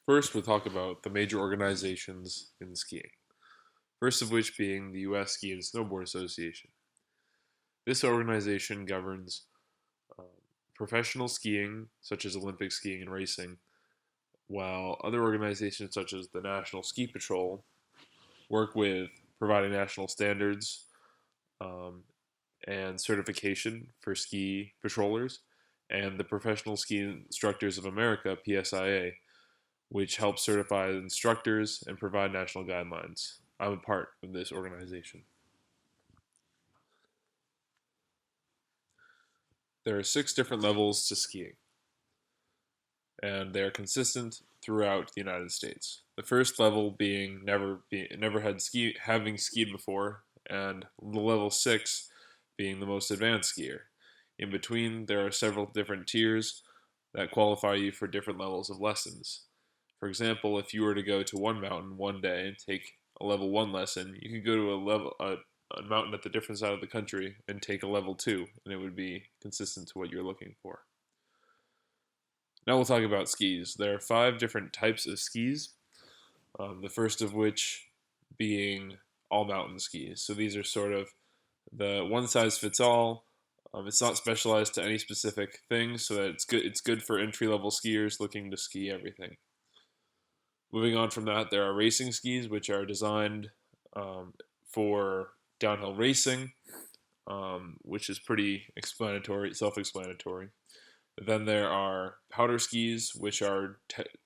First, we'll talk about the major organizations in skiing. First of which being the U.S. Ski and Snowboard Association. This organization governs um, professional skiing, such as Olympic skiing and racing, while other organizations such as the National Ski Patrol work with providing national standards um, and certification for ski patrollers, and the Professional Ski Instructors of America, PSIA, which helps certify instructors and provide national guidelines. I'm a part of this organization. There are 6 different levels to skiing, and they are consistent throughout the United States. The first level being never had having skied before, and the level 6 being the most advanced skier. In between, there are several different tiers that qualify you for different levels of lessons. For example, if you were to go to one mountain one day and take a level 1 lesson, you could go to a mountain at the different side of the country and take a level 2, and it would be consistent to what you're looking for. Now we'll talk about skis. There are 5 different types of skis, the first of which being all mountain skis. So these are sort of the one size fits all. It's not specialized to any specific thing, so that it's good. It's good for entry level skiers looking to ski everything. Moving on from that, there are racing skis, which are designed for downhill racing, which is pretty self-explanatory. Then there are powder skis, which are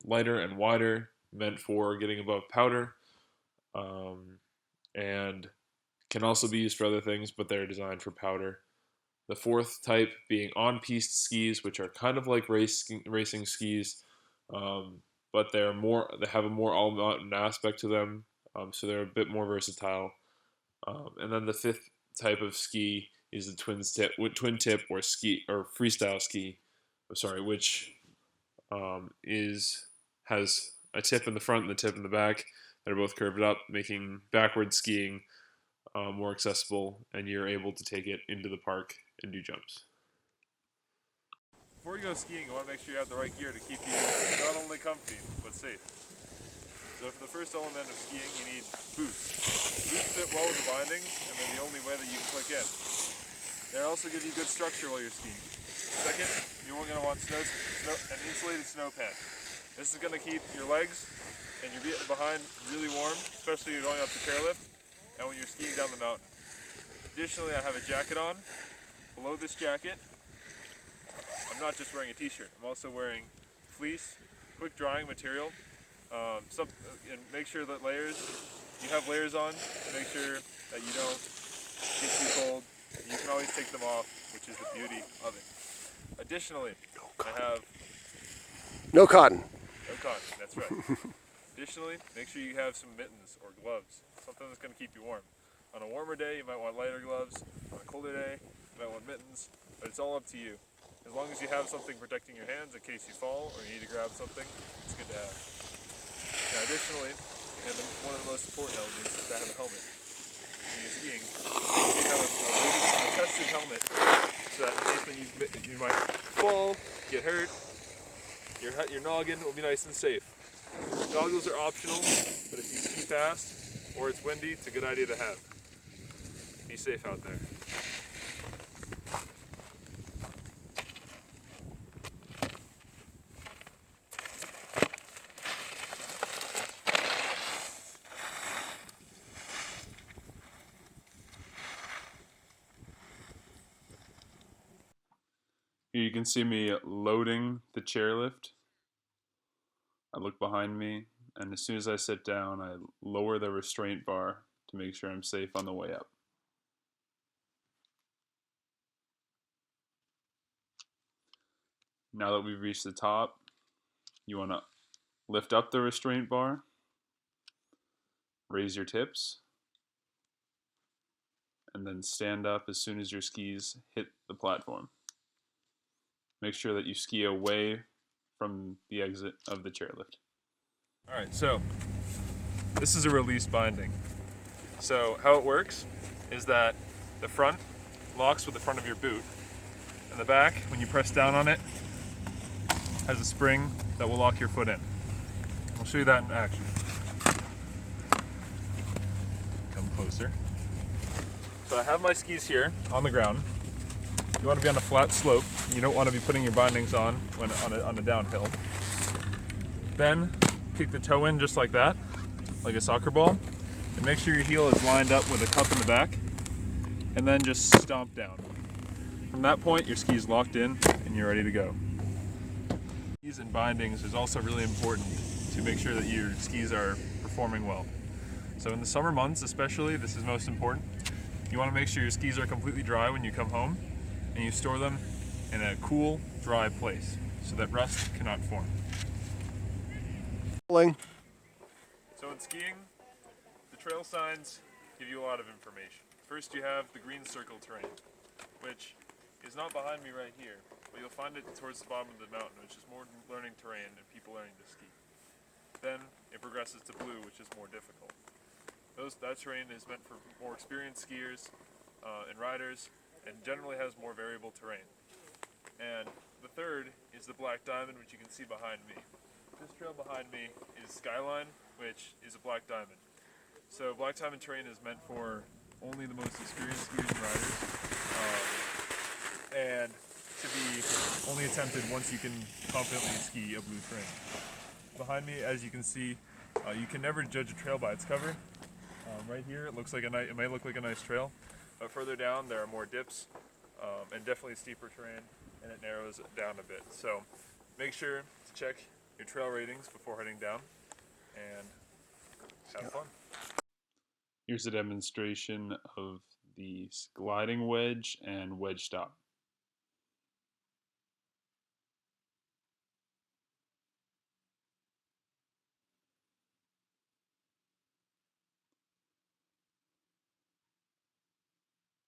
lighter and wider, meant for getting above powder, and can also be used for other things, but they're designed for powder. The fourth type being on-piste skis, which are kind of like racing skis, but they have a more all-mountain aspect to them, so they're a bit more versatile. And then the fifth type of ski is the twin tip or freestyle ski, which has a tip in the front and a tip in the back that are both curved up, making backward skiing more accessible, and you're able to take it into the park and do jumps. Before you go skiing, you want to make sure you have the right gear to keep you not only comfy, but safe. So for the first element of skiing, you need boots. Boots fit well with the bindings, and they're the only way that you can click in. They also give you good structure while you're skiing. Second, you're going to want an insulated snow pant. This is going to keep your legs and your behind really warm, especially when you're going up the chairlift and when you're skiing down the mountain. Additionally, I have a jacket on. Below this jacket, I'm not just wearing a t-shirt. I'm also wearing fleece, quick drying material. And make sure that you have layers on to make sure that you don't get too cold. You can always take them off, which is the beauty of it. Additionally, I have no cotton. No cotton, that's right. Additionally, make sure you have some mittens or gloves, something that's going to keep you warm. On a warmer day, you might want lighter gloves. On a colder day, you might want mittens, but it's all up to you. As long as you have something protecting your hands in case you fall or you need to grab something, it's good to have. Now, additionally, one of the most important elements is to have a helmet. When you're skiing, you have a tested helmet so that in case when you might fall, get hurt, your noggin will be nice and safe. Goggles are optional, but if you ski fast or it's windy, it's a good idea to have. Be safe out there. Here you can see me loading the chairlift. I look behind me, and as soon as I sit down, I lower the restraint bar to make sure I'm safe on the way up. Now that we've reached the top, you want to lift up the restraint bar, raise your tips, and then stand up as soon as your skis hit the platform. Make sure that you ski away from the exit of the chairlift. Alright, so this is a release binding. So how it works is that the front locks with the front of your boot, and the back, when you press down on it, has a spring that will lock your foot in. I'll show you that in action. Come closer. So I have my skis here on the ground. You want to be on a flat slope. You don't want to be putting your bindings on when on a downhill. Then kick the toe in just like that, like a soccer ball, and make sure your heel is lined up with a cup in the back, and then just stomp down. From that point, your ski's locked in and you're ready to go. Skis and bindings is also really important to make sure that your skis are performing well. So in the summer months especially, this is most important. You want to make sure your skis are completely dry when you come home, and you store them in a cool, dry place so that rust cannot form. So in skiing, the trail signs give you a lot of information. First you have the green circle terrain, which is not behind me right here, but you'll find it towards the bottom of the mountain, which is more learning terrain and people learning to ski. Then it progresses to blue, which is more difficult. That terrain is meant for more experienced skiers and riders, and generally has more variable terrain. And the third is the Black Diamond, which you can see behind me. This trail behind me is Skyline, which is a Black Diamond. So Black Diamond terrain is meant for only the most experienced skiers and riders, and to be only attempted once you can confidently ski a blue terrain. Behind me, as you can see, you can never judge a trail by its cover. Right here, it may look like a nice trail, but further down there are more dips and definitely steeper terrain, and it narrows it down a bit. So make sure to check your trail ratings before heading down, and have fun. Here's a demonstration of the gliding wedge and wedge stop.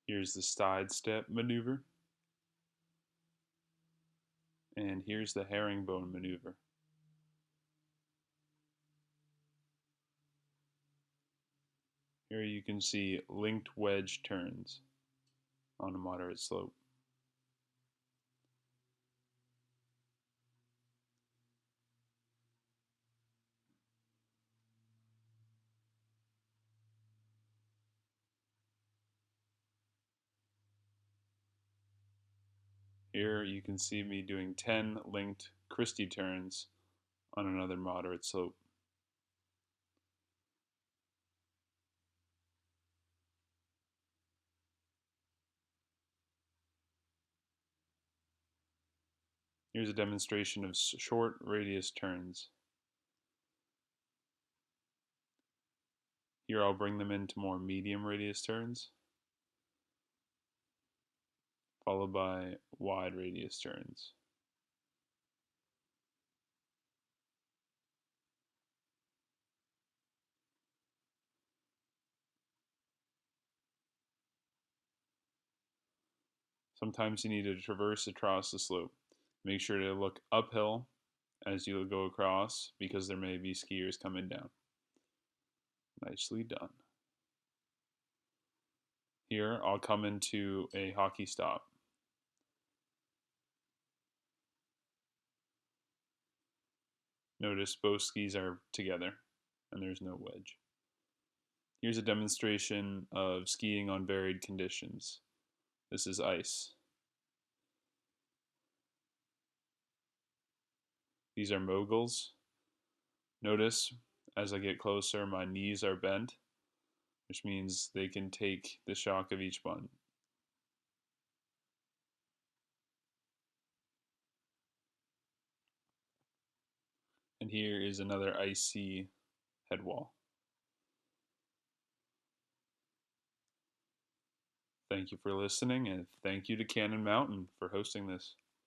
Here's the side step maneuver. And here's the herringbone maneuver. Here you can see linked wedge turns on a moderate slope. Here you can see me doing 10 linked Christie turns on another moderate slope. Here's a demonstration of short radius turns. Here I'll bring them into more medium radius turns, followed by wide radius turns. Sometimes you need to traverse across the slope. Make sure to look uphill as you go across because there may be skiers coming down. Nicely done. Here I'll come into a hockey stop. Notice both skis are together and there's no wedge. Here's a demonstration of skiing on varied conditions. This is ice. These are moguls. Notice as I get closer, my knees are bent, which means they can take the shock of each one. And here is another icy head wall. Thank you for listening, and thank you to Cannon Mountain for hosting this.